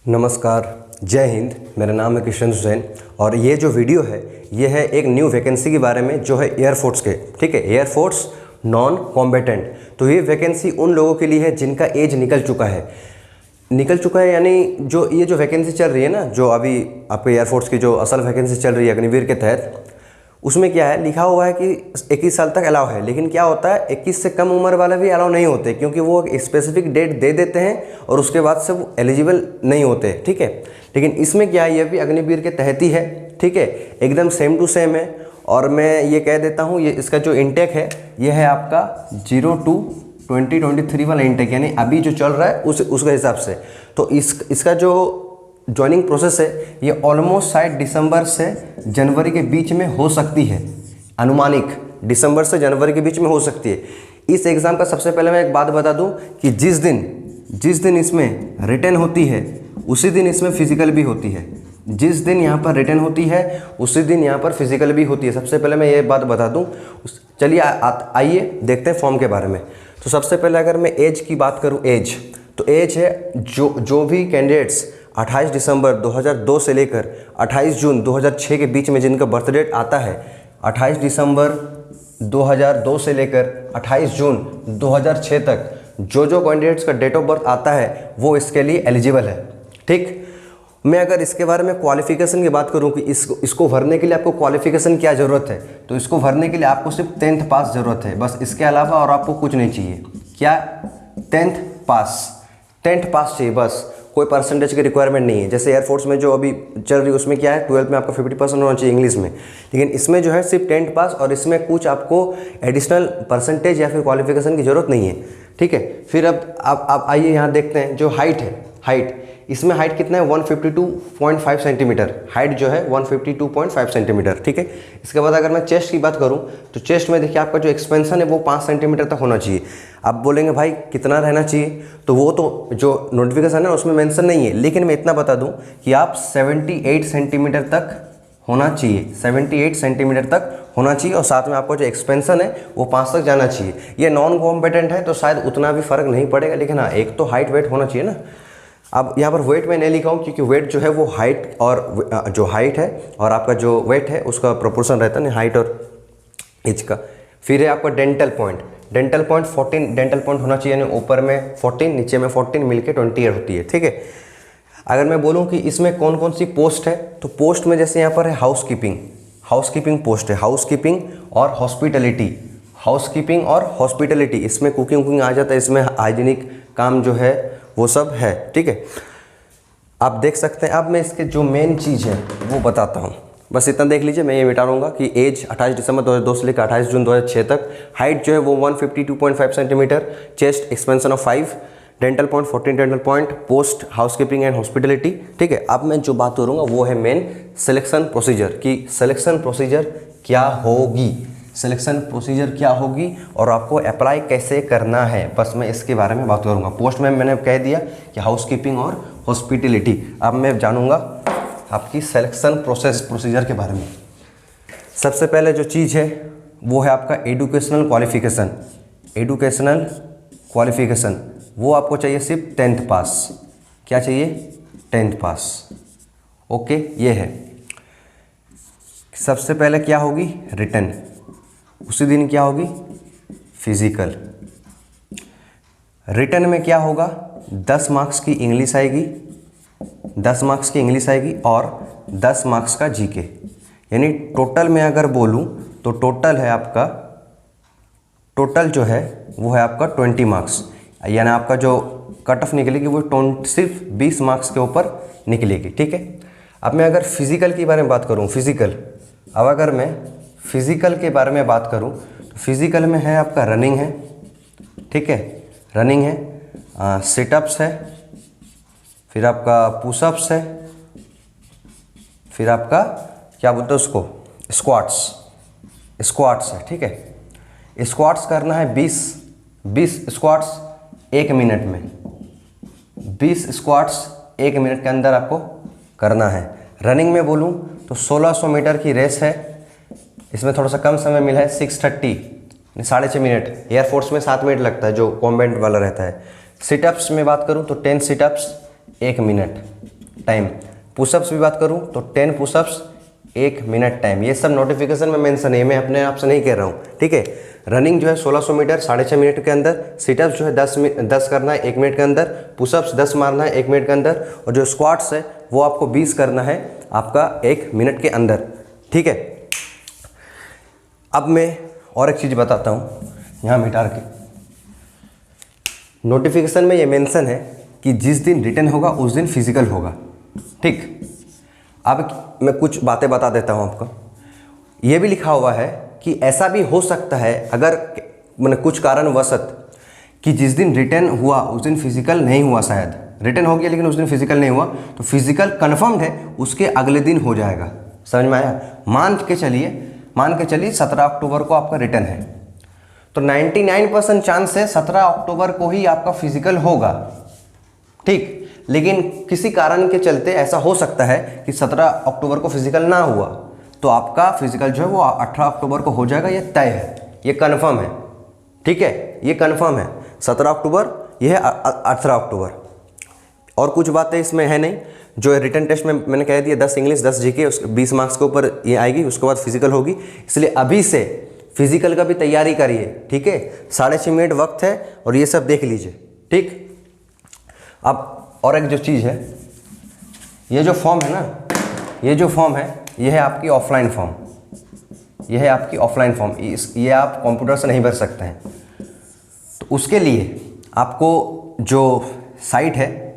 नमस्कार, जय हिंद। मेरा नाम है किशन हुसैन और ये जो वीडियो है ये है एक न्यू वैकेंसी के बारे में जो है एयरफोर्स के, ठीक है, एयरफोर्स नॉन कॉम्बेटेंट। तो ये वैकेंसी उन लोगों के लिए है जिनका एज निकल चुका है, यानी जो ये जो वैकेंसी चल रही है ना, जो अभी आपके एयरफोर्स की जो असल वैकेंसी चल रही है अग्निवीर के तहत, उसमें क्या है लिखा हुआ है कि 21 साल तक अलाउ है। लेकिन क्या होता है 21 से कम उम्र वाले भी अलाउ नहीं होते, क्योंकि वो एक स्पेसिफिक डेट दे देते हैं और उसके बाद से वो एलिजिबल नहीं होते, ठीक है। लेकिन इसमें क्या है, ये भी अग्निवीर के तहत ही है, ठीक है, एकदम सेम टू सेम है। और मैं ये कह देता हूँ, ये इसका जो इंटेक है ये है आपका 02/2023 वाला इंटेक, यानी अभी जो चल रहा है उसके हिसाब से। तो इसका जो ज्वाइनिंग प्रोसेस है ये ऑलमोस्ट शायद दिसंबर से जनवरी के बीच में हो सकती है, अनुमानिक दिसंबर से जनवरी के बीच में हो सकती है। इस एग्ज़ाम का सबसे पहले मैं एक बात बता दूं कि जिस दिन इसमें रिटन होती है उसी दिन इसमें फिजिकल भी होती है। जिस दिन यहाँ पर रिटन होती है उसी दिन यहाँ पर फिजिकल भी होती है। सबसे पहले मैं ये बात बता दूँ। चलिए आइए देखते हैं फॉर्म के बारे में। तो सबसे पहले अगर मैं एज की बात करूँ, तो एज है जो भी कैंडिडेट्स 28 दिसंबर 2002 से लेकर 28 जून 2006 के बीच में जिनका बर्थ डेट आता है, 28 दिसंबर 2002 से लेकर 28 जून 2006 तक जो कैंडिडेट्स का डेट ऑफ बर्थ आता है वो इसके लिए एलिजिबल है, ठीक। मैं अगर इसके बारे में क्वालिफिकेशन की बात करूं कि इसको भरने के लिए आपको क्वालिफिकेशन क्या ज़रूरत है, तो इसको भरने के लिए आपको सिर्फ 10th पास ज़रूरत है, बस। इसके अलावा और आपको कुछ नहीं चाहिए। क्या? 10th पास चाहिए, बस। कोई परसेंटेज की रिक्वायरमेंट नहीं है। जैसे एयरफोर्स में जो अभी चल रही है उसमें क्या है, 12th में आपका 50% होना चाहिए इंग्लिश में, लेकिन इसमें जो है सिर्फ 10th पास, और इसमें कुछ आपको एडिशनल परसेंटेज या फिर क्वालिफिकेशन की ज़रूरत नहीं है, ठीक है। फिर अब आइए यहाँ देखते हैं जो हाइट है। इसमें हाइट कितना है, 152.5 सेंटीमीटर। हाइट जो है 152.5 सेंटीमीटर, ठीक है। इसके बाद अगर मैं चेस्ट की बात करूं तो चेस्ट में देखिए आपका जो एक्सपेंशन है वो 5 सेंटीमीटर तक होना चाहिए। आप बोलेंगे भाई कितना रहना चाहिए, तो वो तो जो नोटिफिकेशन है उसमें मेंशन नहीं है, लेकिन मैं इतना बता दूं कि आप 78 सेंटीमीटर तक होना चाहिए, 78 सेंटीमीटर तक होना चाहिए। और साथ में आपका जो एक्सपेंशन है वो 5 तक जाना चाहिए। ये नॉन कॉम्पिटेंट है तो शायद उतना भी फर्क नहीं पड़ेगा, लेकिन हाँ एक तो हाइट वेट होना चाहिए ना। अब यहाँ पर वेट मैं नहीं लिखा हूँ क्योंकि वेट जो है वो हाइट और जो हाइट है और आपका जो वेट है उसका प्रोपोर्शन रहता है ना, हाइट और एज का। फिर है आपका डेंटल पॉइंट 14 डेंटल पॉइंट होना चाहिए, यानी ऊपर में 14 नीचे में 14 मिलके 28 होती है, ठीक है। अगर मैं बोलूँ कि इसमें कौन कौन सी पोस्ट है, तो पोस्ट में जैसे यहाँ पर है हाउसकीपिंग पोस्ट है, हाउसकीपिंग और हॉस्पिटलिटी। इसमें कुकिंग आ जाता है, इसमें हाइजीनिक काम जो है वो सब है, ठीक है। आप देख सकते हैं। अब मैं इसके जो मेन चीज़ है वो बताता हूँ, बस इतना देख लीजिए। मैं ये मिटा दूँगा कि एज 28 दिसंबर 2002 से लेकर 28 जून 2006 तक, हाइट जो है वो 152.5 centimetre, chest expansion of 5, dental point 14 dental point, post housekeeping and hospitality, ठीक है। अब मैं जो बात करूँगा वो है मेन सिलेक्शन प्रोसीजर, कि सिलेक्शन प्रोसीजर क्या होगी और आपको अप्लाई कैसे करना है, बस मैं इसके बारे में बात करूंगा। पोस्ट में मैंने कह दिया कि हाउसकीपिंग और हॉस्पिटलिटी। अब मैं जानूंगा आपकी सिलेक्शन प्रोसीजर के बारे में। सबसे पहले जो चीज़ है वो है आपका एजुकेशनल क्वालिफिकेशन। वो आपको चाहिए सिर्फ 10th पास। क्या चाहिए? 10th पास, ओके। ये है। सबसे पहले क्या होगी? रिटन। उसी दिन क्या होगी? फिजिकल। रिटन में क्या होगा? 10 मार्क्स की इंग्लिश आएगी, 10 मार्क्स की इंग्लिश आएगी और 10 मार्क्स का जीके। यानी टोटल में अगर बोलूं तो टोटल जो है वो है आपका 20 मार्क्स, यानी आपका जो कट ऑफ निकलेगी वो सिर्फ 20 मार्क्स के ऊपर निकलेगी, ठीक है। अब मैं अगर फिजिकल के बारे में बात करूं, अब अगर मैं फिजिकल के बारे में बात करूं तो फिजिकल में है आपका रनिंग है, ठीक है, रनिंग है, सिटअप्स है, फिर आपका पुशअप्स है, फिर आपका क्या बोलते हैं उसको, स्क्वाट्स है, ठीक है। स्क्वाट्स करना है 20 स्क्वाट्स 1 मिनट में, 20 स्क्वाट्स 1 मिनट के अंदर आपको करना है। रनिंग में बोलूं तो 1600 मीटर की रेस है, इसमें थोड़ा सा कम समय मिला है, 6:30 6.5 मिनट। एयरफोर्स में 7 मिनट लगता है जो कॉम्बैट वाला रहता है। सिटअप्स में बात करूं तो 10 सिटअप्स 1 मिनट, टाइम। पुशअप्स भी बात करूँ तो 10 पुशअप्स 1 मिनट टाइम। ये सब नोटिफिकेशन में मेंशन है, मैं अपने आप से नहीं कह रहा हूँ, ठीक है। रनिंग जो है 1600 मीटर 6.5 मिनट के अंदर, सिटअप्स जो है 10 करना है 1 मिनट के अंदर, पुशअप्स 10 मारना है 1 मिनट के अंदर, और जो स्क्वाट्स है वो आपको 20 करना है आपका 1 मिनट के अंदर, ठीक है। अब मैं और एक चीज़ बताता हूँ, यहाँ मिटा के नोटिफिकेशन में ये मेंशन है कि जिस दिन रिटन होगा उस दिन फिजिकल होगा, ठीक। अब मैं कुछ बातें बता देता हूँ आपको। ये भी लिखा हुआ है कि ऐसा भी हो सकता है अगर मैंने कुछ कारणवशत कि जिस दिन रिटर्न हुआ उस दिन फिजिकल नहीं हुआ, शायद रिटर्न हो गया लेकिन उस दिन फिजिकल नहीं हुआ, तो फिजिकल कन्फर्म्ड है उसके अगले दिन हो जाएगा। समझ में आया? मान के चलिए 17 अक्टूबर को आपका रिटर्न है, तो 99% चांस है 17 अक्टूबर को ही आपका फिजिकल होगा, ठीक। लेकिन किसी कारण के चलते ऐसा हो सकता है कि 17 अक्टूबर को फिजिकल ना हुआ, तो आपका फिजिकल जो है वो 18 अक्टूबर को हो जाएगा। ये तय है, ये कन्फर्म है, ठीक है, ये कन्फर्म है। 17 अक्टूबर, यह है 18 अक्टूबर। और कुछ बातें इसमें है नहीं, जो रिटन टेस्ट में मैंने कह दिया 10 इंग्लिश 10 जीके, उस 20 मार्क्स के ऊपर ये आएगी, उसके बाद फिजिकल होगी। इसलिए अभी से फिजिकल का भी तैयारी करिए, ठीक है। 6.5 मिनट वक्त है और ये सब देख लीजिए, ठीक। अब और एक जो चीज़ है, ये जो फॉर्म है ना, ये जो फॉर्म है ये है आपकी ऑफलाइन फॉर्म, ये है आपकी ऑफलाइन फॉर्म। ये आप कंप्यूटर से नहीं भर सकते हैं। तो उसके लिए आपको जो साइट है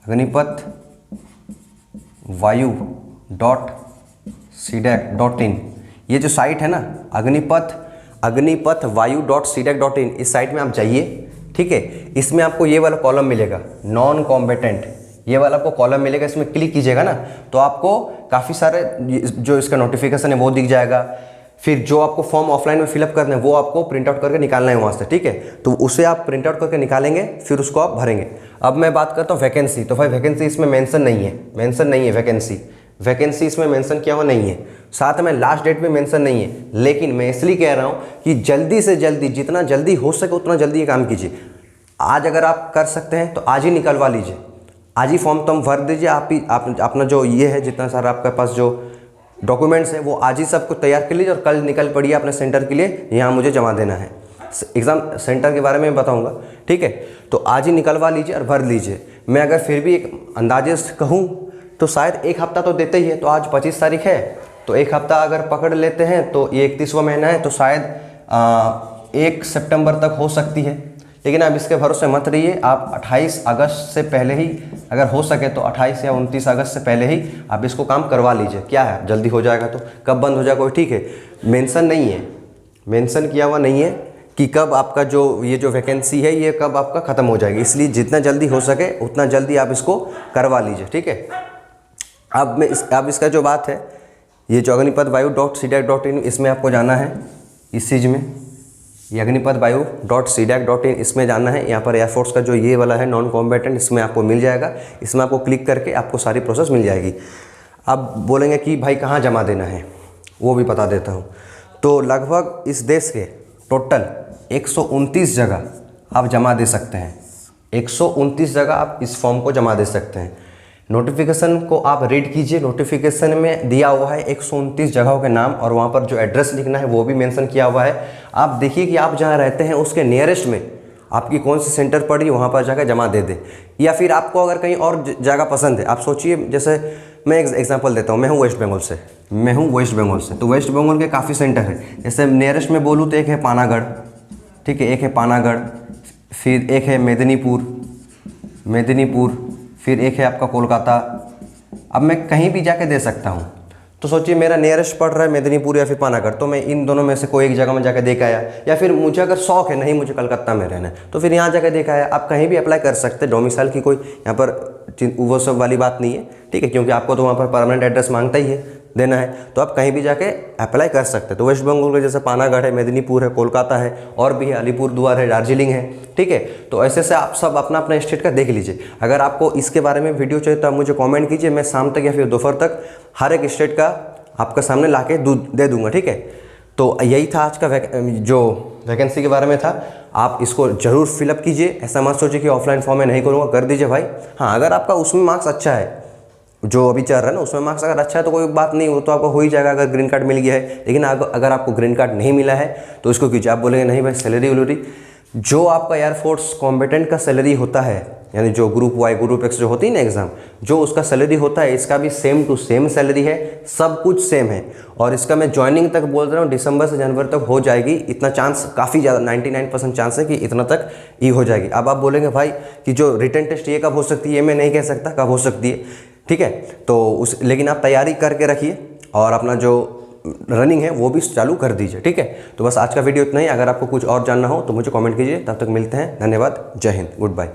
agnipatvayu.cdac.in, ये जो साइट है ना agnipatvayu.cdac.in, इस साइट में आप जाइए, ठीक है। इसमें आपको ये वाला कॉलम मिलेगा नॉन कॉम्बेटेंट, ये वाला आपको कॉलम मिलेगा। इसमें क्लिक कीजिएगा ना तो आपको काफ़ी सारे जो इसका नोटिफिकेशन है वो दिख जाएगा। फिर जो आपको फॉर्म ऑफलाइन में फिलअप करना है वो आपको प्रिंट आउट करके निकालना है वहाँ से, ठीक है। तो उसे आप प्रिंट आउट करके निकालेंगे, फिर उसको आप भरेंगे। अब मैं बात करता हूँ वैकेंसी। तो भाई वैकेंसी इसमें मेंशन नहीं है, वैकेंसी इसमें मेंशन किया हुआ नहीं है। साथ में लास्ट डेट भी मेंशन नहीं है। लेकिन मैं इसलिए कह रहा हूँ कि जल्दी से जल्दी, जितना जल्दी हो सके उतना जल्दी ये काम कीजिए। आज अगर आप कर सकते हैं तो आज ही निकलवा लीजिए, आज ही फॉर्म तुम भर दीजिए। आप अपना जो ये है जितना सारा आपके पास जो डॉक्यूमेंट्स हैं वो आज ही सबको तैयार कर लीजिए और कल निकल पड़िए अपने सेंटर के लिए, यहाँ मुझे जमा देना है। एग्ज़ाम सेंटर के बारे में बताऊंगा, ठीक है। तो आज ही निकलवा लीजिए और भर लीजिए। मैं अगर फिर भी एक अंदाजे से कहूँ तो शायद 1 हफ्ता तो देते ही है। तो आज 25 तारीख है, तो 1 हफ्ता अगर पकड़ लेते हैं तो ये 31वां महीना है, तो शायद 1 सितंबर तक हो सकती है। लेकिन आप इसके भरोसे मत रहिए। आप 28 अगस्त से पहले ही अगर हो सके तो 28 या 29 अगस्त से पहले ही आप इसको काम करवा लीजिए। क्या है, जल्दी हो जाएगा। तो कब बंद हो जाएगा कोई, ठीक है, मेंशन किया हुआ नहीं है कि कब आपका जो ये जो वैकेंसी है ये कब आपका ख़त्म हो जाएगी। इसलिए जितना जल्दी हो सके उतना जल्दी आप इसको करवा लीजिए, ठीक है। अब इसका जो बात है, ये जो agnipatvayu.cdac.in, इसमें आपको जाना है। इस चीज़ में ये agnipatvayu.cdac.in, इसमें जाना है। यहाँ पर एयरफोर्स का जो ये वाला है नॉन कॉम्बेटेंट, इसमें आपको मिल जाएगा। इसमें आपको क्लिक करके आपको सारी प्रोसेस मिल जाएगी। अब बोलेंगे कि भाई कहाँ जमा देना है, वो भी बता देता हूँ। तो लगभग इस देश के टोटल 129 जगह आप जमा दे सकते हैं। 129 जगह आप इस फॉर्म को जमा दे सकते हैं। नोटिफिकेशन को आप रीड कीजिए। नोटिफिकेशन में दिया हुआ है 129 जगहों के नाम, और वहाँ पर जो एड्रेस लिखना है वो भी मेंशन किया हुआ है। आप देखिए कि आप जहाँ रहते हैं उसके नियरेस्ट में आपकी कौन सी सेंटर पड़ी, वहाँ पर जाकर जमा दे दे। या फिर आपको अगर कहीं और जगह पसंद है, आप सोचिए, जैसे मैं एक एग्जांपल देता हूँ। मैं हूँ वेस्ट बंगाल से, तो वेस्ट बंगाल के काफ़ी सेंटर है। जैसे नियरेस्ट में बोलूँ तो एक है पानागढ़, ठीक है, एक है पानागढ़, फिर एक है मेदिनीपुर, फिर एक है आपका कोलकाता। अब मैं कहीं भी जाके दे सकता हूँ। तो सोचिए मेरा नियरेस्ट पड़ रहा है मेदिनीपुर या फिर पानागढ़, तो मैं इन दोनों में से कोई एक जगह में जाकर देख आया। या फिर मुझे अगर शौक है, नहीं मुझे कलकत्ता में रहना है, तो फिर यहाँ जाकर देख आया। आप कहीं भी अप्लाई कर सकते हैं। डोमिसाइल की कोई यहाँ पर वो सब वाली बात नहीं है, ठीक है, क्योंकि आपको तो वहाँ पर परमानेंट एड्रेस मांगता ही है, देना है। तो आप कहीं भी जाके अप्लाई कर सकते हैं। तो वेस्ट बंगाल के जैसे पानागढ़ है, मेदिनीपुर है, कोलकाता है, और भी है, अलीपुरद्वार है, दार्जिलिंग है, ठीक है। तो ऐसे से आप सब अपना अपना स्टेट का देख लीजिए। अगर आपको इसके बारे में वीडियो चाहिए तो आप मुझे कमेंट कीजिए। मैं शाम तक या फिर दोपहर तक हर एक स्टेट का आपके सामने ला के दे दूँगा, ठीक है। तो यही था आज का जो वैकेंसी के बारे में था। आप इसको जरूर फिलअप कीजिए, ऐसा मत सोचिए कि ऑफलाइन फॉर्म में नहीं करूँगा, कर दीजिए भाई। हाँ, अगर आपका उसमें मार्क्स अच्छा है, जो अभी चल रहा है ना, उसमें मार्क्स अगर अच्छा है तो कोई बात नहीं, वो तो आपको हो ही जाएगा अगर ग्रीन कार्ड मिल गया है। लेकिन अगर आपको ग्रीन कार्ड नहीं मिला है तो इसको कीजिए। आप बोलेंगे नहीं भाई सैलरी वैलरी, जो आपका एयरफोर्स कॉम्बेटेंट का सैलरी होता है, यानी जो ग्रुप वाई ग्रुप एक्स जो होती है ना एग्जाम, जो उसका सैलरी होता है, इसका भी सेम टू सेम सैलरी है, सब कुछ सेम है। और इसका मैं ज्वाइनिंग तक बोल रहा हूँ दिसंबर से जनवरी तक हो जाएगी, इतना चांस काफ़ी ज़्यादा 99% चांस है कि इतना तक ही हो जाएगी। अब आप बोलेंगे भाई कि जो रिटन टेस्ट ये कब हो सकती है, ये मैं नहीं कह सकता कब हो सकती है, ठीक है। तो लेकिन आप तैयारी करके रखिए और अपना जो रनिंग है वो भी चालू कर दीजिए, ठीक है। तो बस आज का वीडियो इतना ही। अगर आपको कुछ और जानना हो तो मुझे कमेंट कीजिए। तब तक मिलते हैं, धन्यवाद, जय हिंद, गुड बाय।